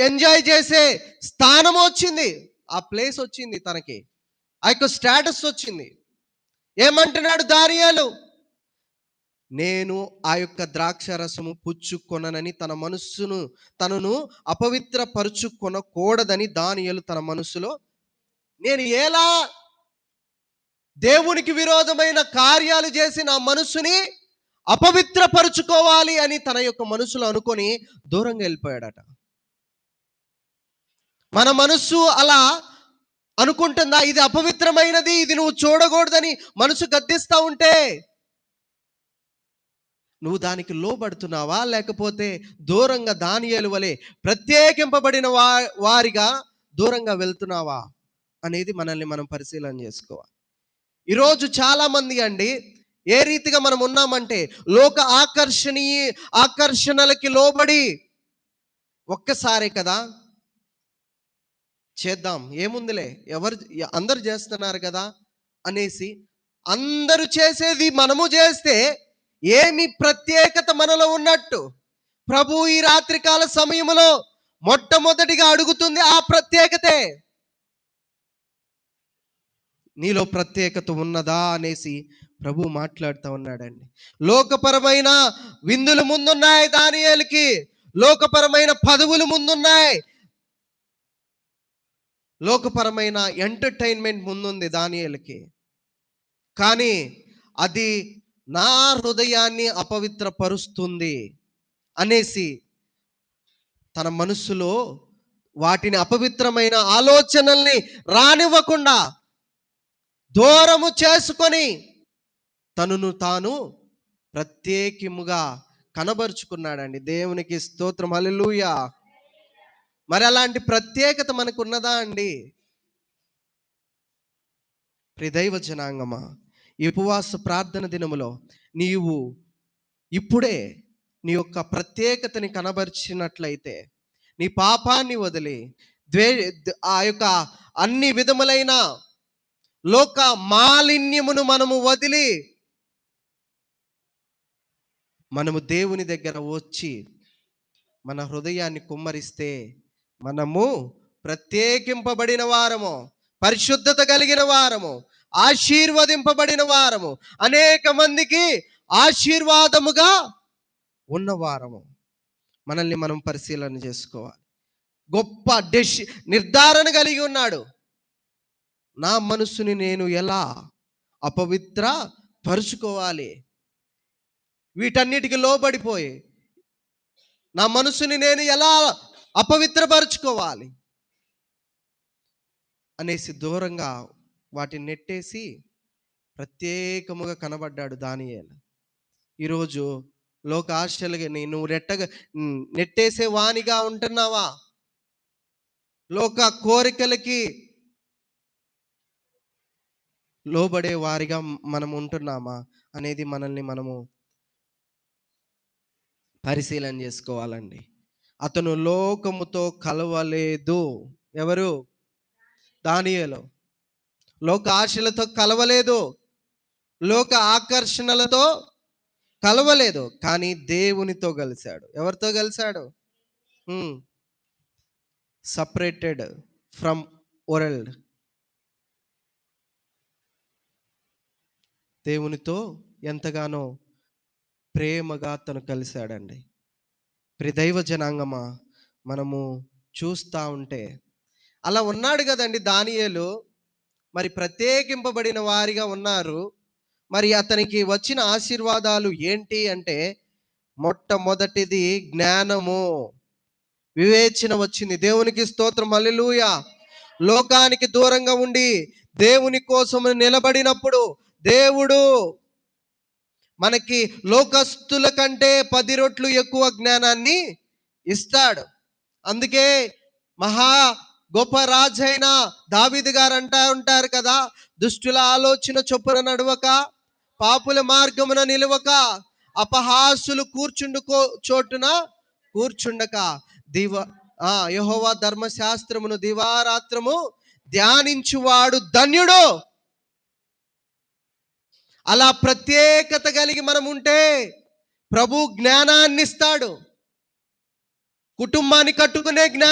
Enjoy చేసే స్థానం వచ్చింది, ఆ ప్లేస్ వచ్చింది, తనకి ఆ యొక్క స్టేటస్ వచ్చింది. ఏమంటున్నాడు దానియేలు? నేను ఆ యొక్క ద్రాక్ష రసము పుచ్చుకొననని తన మనస్సును తనను అపవిత్ర పరుచుకొనకూడదని దానియేలు తన మనస్సులో, నేను ఎలా దేవునికి విరోధమైన కార్యాలు చేసి నా మనస్సుని అపవిత్రపరుచుకోవాలి అని తన యొక్క మనసులో అనుకొని దూరంగా వెళ్ళిపోయాడట. మన మనస్సు అలా అనుకుంటుందా? ఇది అపవిత్రమైనది, ఇది నువ్వు చూడకూడదని మనసు గద్దిస్తూ ఉంటే నువ్వు దానికి లోబడుతున్నావా, లేకపోతే దూరంగా దానియేలు వలె ప్రత్యేకింపబడిన వారిగా దూరంగా వెళ్తున్నావా అనేది మనల్ని మనం పరిశీలన చేసుకోవాలి. ఈరోజు చాలా మంది అండి ఏ రీతిగా మనం ఉన్నామంటే, లోక ఆకర్షణలకి లోబడి ఒక్కసారే కదా చేద్దాం, ఏముందిలే, అందరు చేస్తున్నారు కదా అనేసి అందరూ చేసేది మనము చేస్తే ఏమి ప్రత్యేకత మనలో ఉన్నట్టు ప్రభు ఈ రాత్రికాల సమయంలో మొట్టమొదటిగా అడుగుతుంది ఆ ప్రత్యేకతే. నీలో ప్రత్యేకత ఉన్నదా అనేసి ప్రభు మాట్లాడుతూ ఉన్నాడండి. లోకపరమైన విందులు ముందున్నాయి దానియేలుకి, లోకపరమైన పదవులు ముందున్నాయి, లోకపరమైన ఎంటర్టైన్మెంట్ ముందుంది దానియేలుకి. కానీ అది నా హృదయాన్ని అపవిత్రపరుస్తుంది అనేసి తన మనస్సులో వాటిని అపవిత్రమైన ఆలోచనల్ని రానివ్వకుండా దూరము చేసుకొని తనను తాను ప్రత్యేకముగా కనబరుచుకున్నాడండి. దేవునికి స్తోత్రం, హల్లెలూయా. మరి అలాంటి ప్రత్యేకత మనకు ఉన్నదా అండి? ప్రియదైవ జనాంగమా, ఈ ఉపవాస ప్రార్థన దినములో నీవు ఇప్పుడే నీ యొక్క ప్రత్యేకతని కనబరిచినట్లయితే, నీ పాపాన్ని వదిలి ఆ యొక్క అన్ని విధములైన లోక మాలిన్యమును మనము వదిలి మనము దేవుని దగ్గర వచ్చి మన హృదయాన్ని కుమ్మరిస్తే మనము ప్రత్యేకింపబడిన వారము, పరిశుద్ధత కలిగిన వారము, ఆశీర్వదింపబడిన వారము, అనేక మందికి ఆశీర్వాదముగా ఉన్నవారము. మనల్ని మనం పరిశీలన చేసుకోవాలి. గొప్ప నిర్ధారణ కలిగి ఉన్నాడు. నా మనసుని నేను ఎలా అపవిత్ర పరుచుకోవాలి, వీటన్నిటికి లోబడిపోయి నా మనసుని నేను ఎలా అపవిత్రపరుచుకోవాలి అనేసి దూరంగా వాటిని నెట్టేసి ప్రత్యేకముగా కనబడ్డాడు దానియేలు. ఈరోజు లోక ఆశలుగా నువ్వు నెట్టేసే వానిగా ఉంటున్నావా? లోక కోరికలకి లోబడే వారిగా మనం ఉంటున్నామా అనేది మనల్ని మనము పరిశీలన చేసుకోవాలండి. అతను లోకముతో కలవలేదు. ఎవరు? దానియేలు. లోక ఆశలతో కలవలేదు, లోక ఆకర్షణలతో కలవలేదు, కానీ దేవునితో కలిశాడు. ఎవరితో కలిశాడు? Separated from world. దేవునితో ఎంతగానో ప్రేమగా తను కలిశాడండి. ప్రియదైవ జనాంగమా, మనము చూస్తూ ఉంటే అలా ఉన్నాడు కదండి దానియేలు. మరి ప్రత్యేకింపబడిన వారిగా ఉన్నారు. మరి అతనికి వచ్చిన ఆశీర్వాదాలు ఏంటి అంటే, మొట్టమొదటిది జ్ఞానము, వివేచన వచ్చింది. దేవునికి స్తోత్రం, హల్లెలూయా. లోకానికి దూరంగా ఉండి దేవుని కోసం నిలబడినప్పుడు దేవుడు మనకి లోకస్తుల కంటే 10 రెట్లు ఎక్కువ జ్ఞానాన్ని ఇస్తాడు. అందుకే మహా గొప్ప రాజైన దావీదు గారు ఉంటారు కదా, దుష్టుల ఆలోచన చొప్పున నడవక, పాపుల మార్గమున నిలవక, అపహాసులు చోటున కూర్చుండక యెహోవా ధర్మశాస్త్రమును దివారాత్రము ధ్యానించువాడు ధన్యుడు. అలా ప్రత్యేకత కలిగి మనం ఉంటే ప్రభు జ్ఞానాన్ని ఇస్తాడు. కుటుంబాన్ని కట్టుకునే జ్ఞానం